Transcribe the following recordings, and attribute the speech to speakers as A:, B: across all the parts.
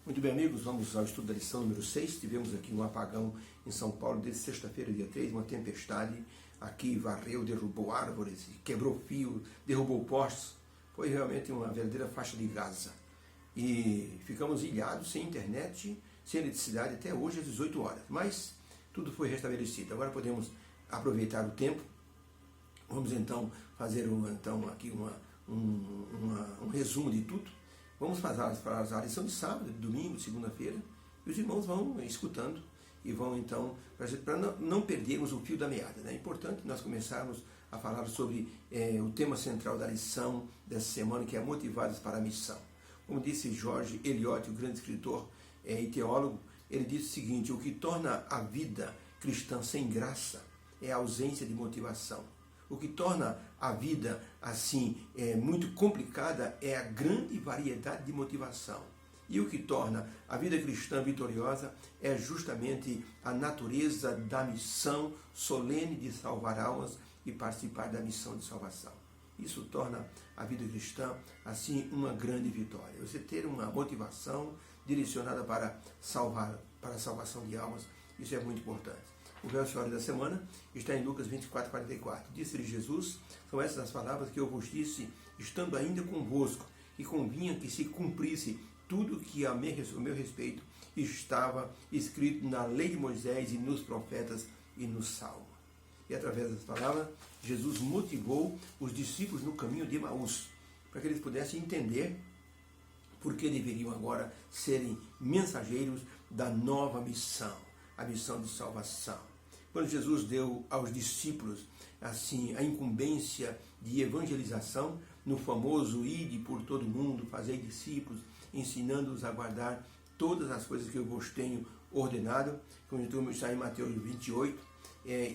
A: Muito bem, amigos, vamos ao estudo da lição número 6. Tivemos aqui um apagão em São Paulo desde sexta-feira, dia 3, uma tempestade. Aqui varreu, derrubou árvores, quebrou fio, derrubou postes. Foi realmente uma verdadeira faixa de Gaza. E ficamos ilhados, sem internet, sem eletricidade, até hoje às 18 horas. Mas tudo foi restabelecido. Agora podemos aproveitar o tempo. Vamos então fazer aqui um resumo de tudo. Vamos fazer a lição de sábado, de domingo, de segunda-feira, e os irmãos vão escutando e vão então, para não perdermos o fio da meada. É importante nós começarmos a falar sobre o tema central da lição dessa semana, que é Motivados para a Missão. Como disse George Eliot, o grande escritor e teólogo, ele disse o seguinte: o que torna a vida cristã sem graça é a ausência de motivação. O que torna a vida assim muito complicada é a grande variedade de motivação. E o que torna a vida cristã vitoriosa é justamente a natureza da missão solene de salvar almas e participar da missão de salvação. Isso torna a vida cristã assim uma grande vitória. Você ter uma motivação direcionada para a salvação de almas, isso é muito importante. O verso da semana está em Lucas 24:44. Disse-lhe Jesus: são essas as palavras que eu vos disse, estando ainda convosco, que convinha que se cumprisse tudo que a meu respeito estava escrito na lei de Moisés e nos profetas e no Salmo. E através das palavras, Jesus motivou os discípulos no caminho de Emaús, para que eles pudessem entender por que deveriam agora serem mensageiros da nova missão, a missão de salvação. Quando Jesus deu aos discípulos assim a incumbência de evangelização, no famoso ide por todo mundo, fazei discípulos, ensinando-os a guardar todas as coisas que eu vos tenho ordenado, como está em Mateus 28,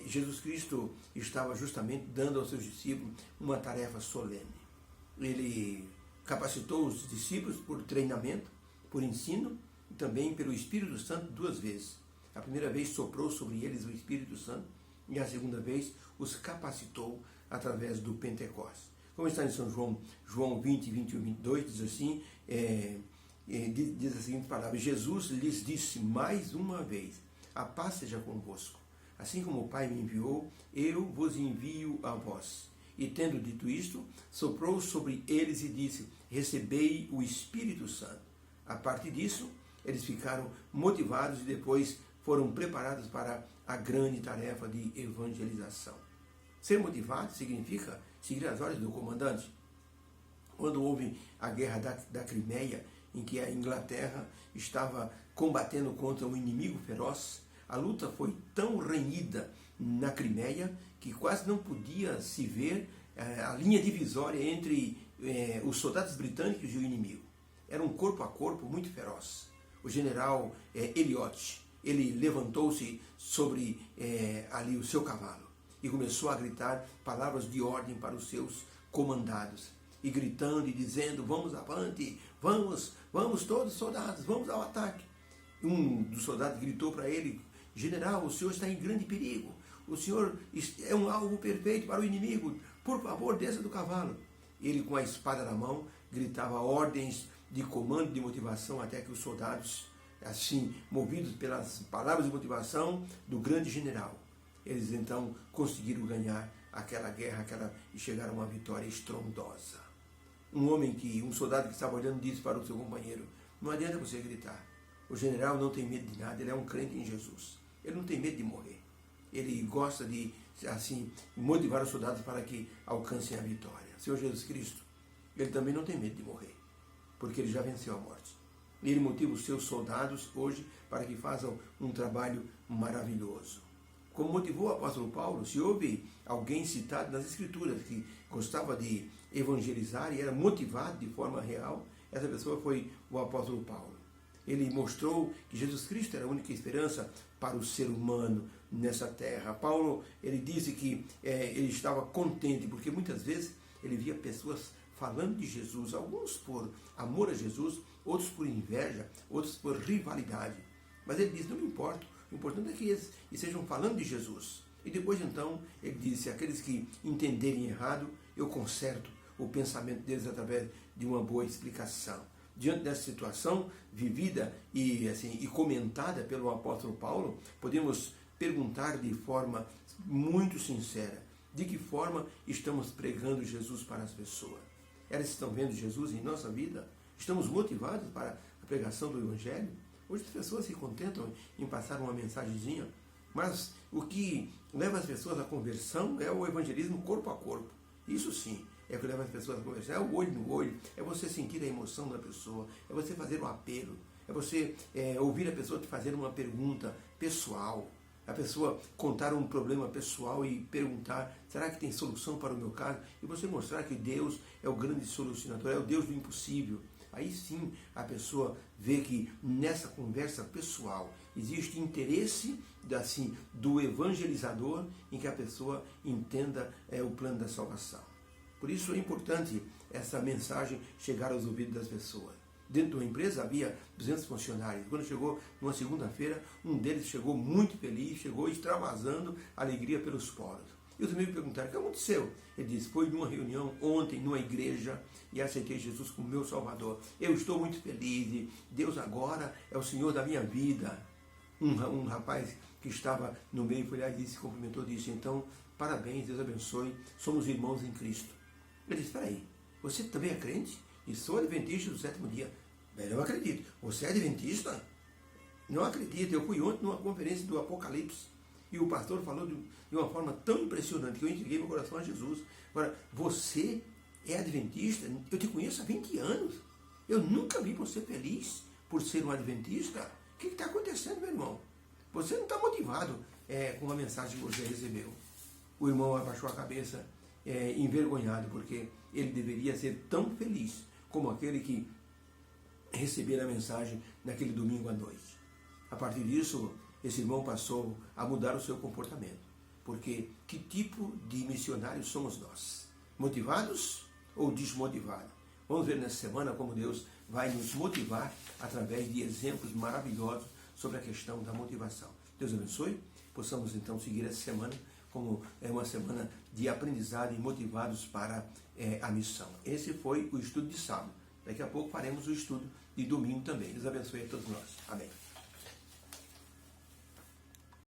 A: Jesus Cristo estava justamente dando aos seus discípulos uma tarefa solene. Ele capacitou os discípulos por treinamento, por ensino e também pelo Espírito Santo 2 vezes. A primeira vez soprou sobre eles o Espírito Santo e a segunda vez os capacitou através do Pentecostes. Como está em São João 20, 21, 22, diz assim, diz a seguinte palavra: Jesus lhes disse mais uma vez: a paz seja convosco. Assim como o Pai me enviou, eu vos envio a vós. E tendo dito isto, soprou sobre eles e disse: recebei o Espírito Santo. A partir disso, eles ficaram motivados e depois foram preparados para a grande tarefa de evangelização. Ser motivado significa seguir as ordens do comandante. Quando houve a guerra da Crimeia, em que a Inglaterra estava combatendo contra um inimigo feroz, a luta foi tão renhida na Crimeia que quase não podia se ver a linha divisória entre os soldados britânicos e o inimigo. Era um corpo a corpo muito feroz. O general Eliot, ele levantou-se sobre ali o seu cavalo e começou a gritar palavras de ordem para os seus comandados. E gritando e dizendo: vamos avante, vamos todos soldados, vamos ao ataque. Um dos soldados gritou para ele: general, o senhor está em grande perigo. O senhor é um alvo perfeito para o inimigo. Por favor, desça do cavalo. Ele, com a espada na mão, gritava ordens de comando, de motivação, até que os soldados, assim, movidos pelas palavras de motivação do grande general, eles então conseguiram ganhar aquela guerra e chegaram a uma vitória estrondosa. Um soldado que estava olhando disse para o seu companheiro: não adianta você gritar. O general não tem medo de nada, ele é um crente em Jesus. Ele não tem medo de morrer. Ele gosta de, assim, motivar os soldados para que alcancem a vitória. Senhor Jesus Cristo, ele também não tem medo de morrer, porque ele já venceu a morte. Ele motiva os seus soldados hoje para que façam um trabalho maravilhoso. Como motivou o apóstolo Paulo, se houve alguém citado nas Escrituras que gostava de evangelizar e era motivado de forma real, essa pessoa foi o apóstolo Paulo. Ele mostrou que Jesus Cristo era a única esperança para o ser humano nessa terra. Paulo, ele disse que ele estava contente, porque muitas vezes ele via pessoas falando de Jesus, alguns por amor a Jesus, outros por inveja, outros por rivalidade. Mas ele disse: não me importo, o importante é que eles estejam falando de Jesus. E depois então ele disse: aqueles que entenderem errado, eu conserto o pensamento deles através de uma boa explicação. diante dessa situação vivida e comentada pelo apóstolo Paulo, podemos perguntar de forma muito sincera: de que forma estamos pregando Jesus para as pessoas? Elas estão vendo Jesus em nossa vida? Estamos motivados para a pregação do Evangelho? Hoje as pessoas se contentam em passar uma mensagenzinha, mas o que leva as pessoas à conversão é o evangelismo corpo a corpo. Isso sim é o que leva as pessoas à conversão, é o olho no olho, é você sentir a emoção da pessoa, é você fazer um apelo, é você ouvir a pessoa te fazer uma pergunta pessoal, a pessoa contar um problema pessoal e perguntar: será que tem solução para o meu caso? E você mostrar que Deus é o grande solucionador, é o Deus do impossível. Aí sim a pessoa vê que nessa conversa pessoal existe interesse do evangelizador em que a pessoa entenda o plano da salvação. Por isso é importante essa mensagem chegar aos ouvidos das pessoas. Dentro de uma empresa havia 200 funcionários. Quando chegou numa segunda-feira, um deles chegou muito feliz, chegou extravasando alegria pelos poros. E os amigos perguntaram: o que aconteceu? Ele disse: foi numa reunião ontem, numa igreja, e aceitei Jesus como meu Salvador. Eu estou muito feliz, e Deus agora é o Senhor da minha vida. Um rapaz que estava no meio foi lá e disse, cumprimentou, disse: então, parabéns, Deus abençoe, somos irmãos em Cristo. Ele disse: espera aí, você também é crente? E sou adventista do sétimo dia. Velho, eu acredito. Você é adventista? Não acredito. Eu fui ontem numa conferência do Apocalipse e o pastor falou de uma forma tão impressionante que eu entreguei meu coração a Jesus. Agora, você é adventista? Eu te conheço há 20 anos. Eu nunca vi você feliz por ser um adventista. O que está acontecendo, meu irmão? Você não está motivado com a mensagem que você recebeu. O irmão abaixou a cabeça, envergonhado, porque ele deveria ser tão feliz como aquele que recebera a mensagem naquele domingo à noite. A partir disso, esse irmão passou a mudar o seu comportamento. Porque que tipo de missionários somos nós? Motivados ou desmotivados? Vamos ver nessa semana como Deus vai nos motivar através de exemplos maravilhosos sobre a questão da motivação. Deus abençoe. Possamos então seguir essa semana como uma semana de aprendizado e motivados para a missão. Esse foi o estudo de sábado. Daqui a pouco faremos o estudo de domingo também. Deus abençoe a todos nós. Amém.